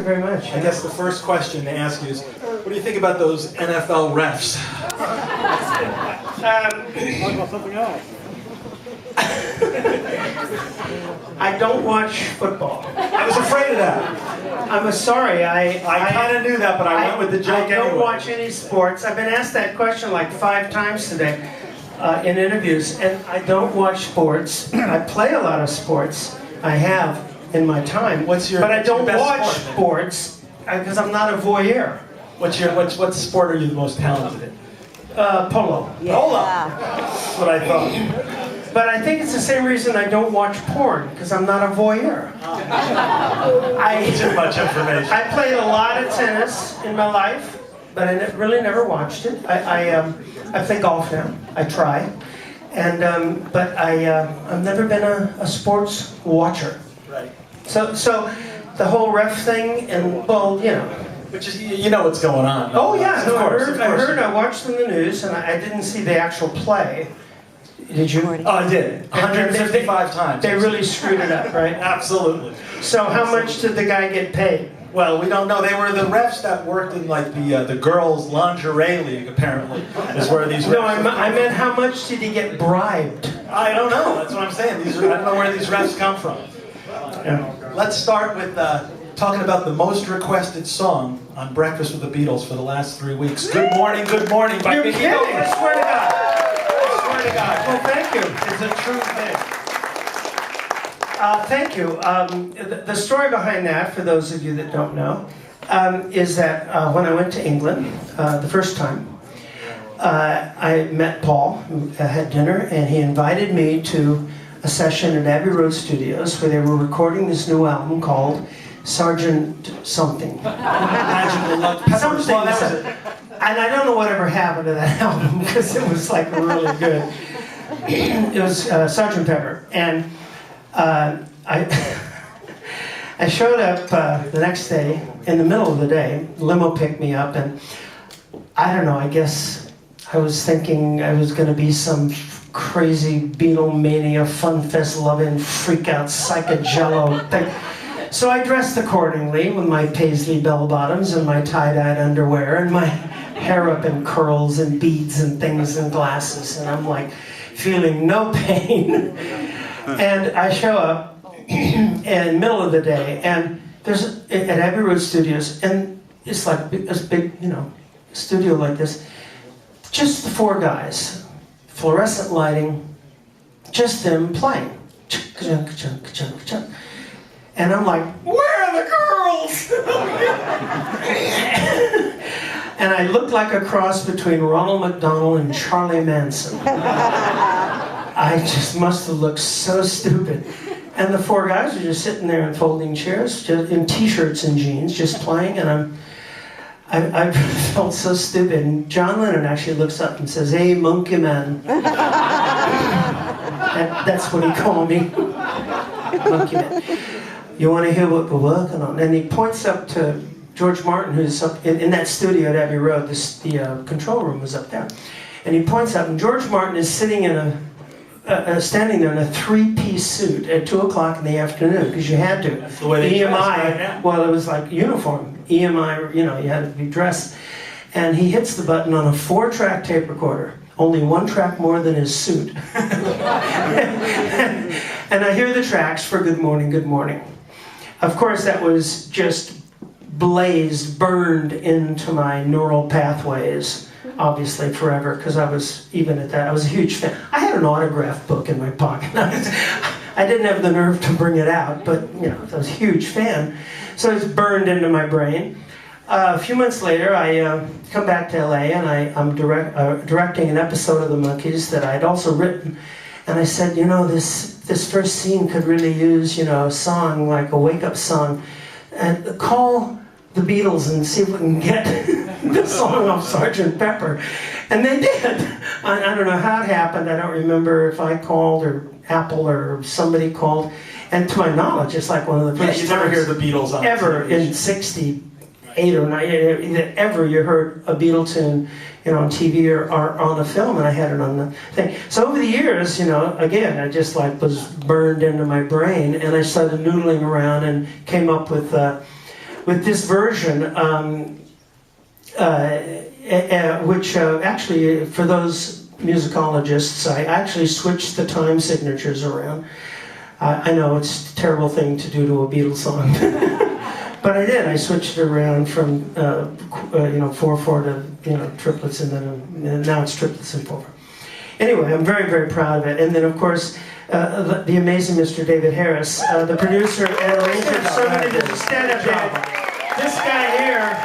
you very much. I guess the first question to ask you is, what do you think about those NFL refs? Talk about something else. I don't watch football. I was afraid of that. I'm sorry. I kind of knew that, but I went with the joke anyway. I don't watch any sports. I've been asked that question like 5 times today in interviews, and I don't watch sports. I play a lot of sports. I have in my time. But I don't watch sports because I'm not a voyeur. What sport are you the most talented in? Polo. Yeah. Polo. That's what I thought. But I think it's the same reason I don't watch porn, because I'm not a voyeur. Too much information. I played a lot of tennis in my life, but I really never watched it. I play golf now. I try, but I've never been a sports watcher. Right. So the whole ref thing, and well, you know. Which is, you know what's going on. Oh yeah, no, I heard. I watched in the news, and I didn't see the actual play. Did you? Oh, I did. 155 times. They really screwed it up, right? Absolutely. So how much did the guy get paid? Well, we don't know. They were the refs that worked in like the girls' lingerie league. Apparently, is where these. No, I meant how much did he get bribed? I don't know. That's what I'm saying. I don't know where these refs come from. Yeah. Let's start with talking about the most requested song on Breakfast with the Beatles for the last 3 weeks. Good morning, by You're Micky kidding! Dolenz. I swear to God. I swear to God. Well, thank you. It's a true thing. Thank you. The story behind that, for those of you that don't know, is that when I went to England the first time, I met Paul, who had dinner, and he invited me to a session at Abbey Road Studios where they were recording this new album called Sergeant Something. Magical Love. Something. And I don't know whatever happened to that album because it was like really good. It was Sergeant Pepper. And I showed up the next day, in the middle of the day, limo picked me up, and I don't know, I guess I was thinking I was going to be some crazy Beatlemania, fun fest loving, freak out, psychojello thing. So I dressed accordingly with my paisley bell bottoms and my tie-dyed underwear and my hair up in curls and beads and things and glasses, and I'm like feeling no pain. And I show up in the middle of the day, and there's at Abbey Road Studios, and it's like this big, you know, studio like this. Just the 4 guys, fluorescent lighting, just them playing. And I'm like, where are the girls? And I looked like a cross between Ronald McDonald and Charlie Manson. I just must have looked so stupid. And the 4 guys are just sitting there in folding chairs, just in t-shirts and jeans, just playing, and I felt so stupid. And John Lennon actually looks up and says, "Hey, monkey man." That's what he called me. Monkey man. You want to hear what we're working on? And he points up to George Martin, who's up in that studio at Abbey Road. The control room was up there. And he points up, and George Martin is sitting in standing there in a 3-piece suit at 2 o'clock in the afternoon, because you had to. That's the way they dress, right? Yeah. Well, it was like uniform. EMI, you know, you had to be dressed. And he hits the button on a 4-track tape recorder, only 1 track more than his suit. And I hear the tracks for Good Morning, Good Morning. Of course, that was just blazed, burned into my neural pathways, obviously forever, because I was, even at that, I was a huge fan. I had an autograph book in my pocket. I didn't have the nerve to bring it out, but, you know, I was a huge fan. So it's burned into my brain. A few months later, I come back to LA, and I'm directing an episode of the Monkees that I'd also written. And I said, you know, this first scene could really use, you know, a song, like a wake-up song. And call the Beatles and see if we can get the song off Sgt. Pepper. And they did. I don't know how it happened. I don't remember if I called or Apple or somebody called. And to my knowledge, it's like one of the first you never hear the Beatles on ever television. in 68 or 9, ever you heard a Beatle tune, you know, on TV or on a film, and I had it on the thing. So over the years, you know, again, I just like was burned into my brain, and I started noodling around and came up with with this version, which actually, for those musicologists, I actually switched the time signatures around. I know it's a terrible thing to do to a Beatles song, but I did. I switched it around from 4/4 to triplets, and now it's triplets and 4/4. Anyway, I'm very, very proud of it. And then, of course, the amazing Mr. David Harris, the producer and arranger. Somebody did a stand-up, David. This guy here,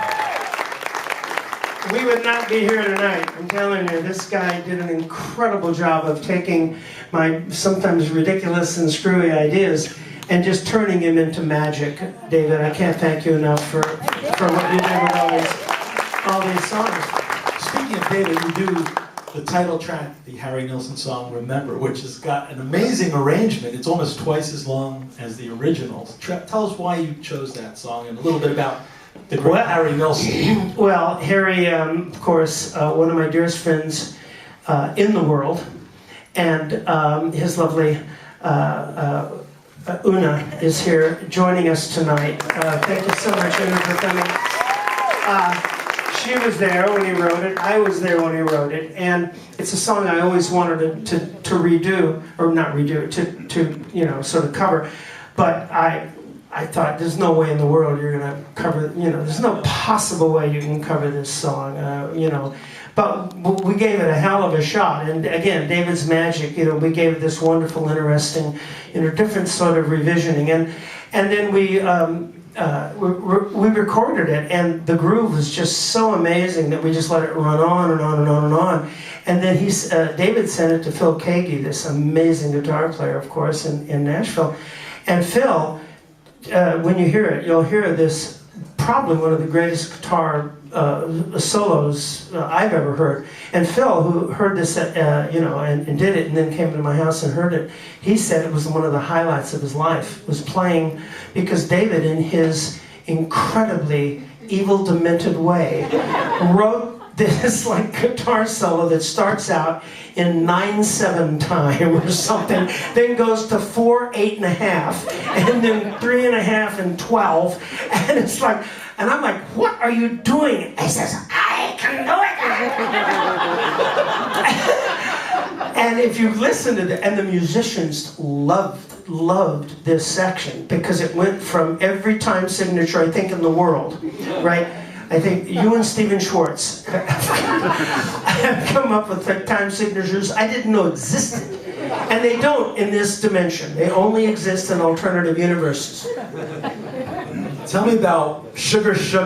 we would not be here tonight. I'm telling you, this guy did an incredible job of taking my sometimes ridiculous and screwy ideas and just turning him into magic. David, I can't thank you enough for what you did with all these songs. Speaking of David, you do the title track, the Harry Nilsson song "Remember," which has got an amazing arrangement. It's almost twice as long as the original. Tell us why you chose that song and a little bit about the great Harry Nilsson. Well, Harry, of course, one of my dearest friends in the world, and his lovely Una is here joining us tonight. Thank you so much, Una, for coming. She was there when he wrote it. I was there when he wrote it, and it's a song I always wanted to redo, or not redo, to sort of cover. But I thought, there's no way in the world you're going to cover, there's no possible way you can cover this song, But we gave it a hell of a shot. And again, David's magic, we gave it this wonderful, interesting, different sort of revisioning. And then we recorded it, and the groove was just so amazing that we just let it run on and on and on and on. And then David sent it to Phil Kagi, this amazing guitar player, of course, in Nashville. And Phil, when you hear it, you'll hear this, probably one of the greatest guitar solos I've ever heard. And Phil, who heard this, and did it, and then came to my house and heard it, he said it was one of the highlights of his life, was playing, because David, in his incredibly evil, demented way, wrote this guitar solo that starts out in 9/7 time or something, then goes to 4/8.5, and then 3.5 and 12, and it's like, and I'm like, what are you doing? He says, I can do it. And if you listen to it, and the musicians loved this section, because it went from every time signature, I think, in the world, right? I think you and Stephen Schwartz have come up with the time signatures I didn't know existed. And they don't in this dimension. They only exist in alternative universes. Tell me about Sugar Sugar.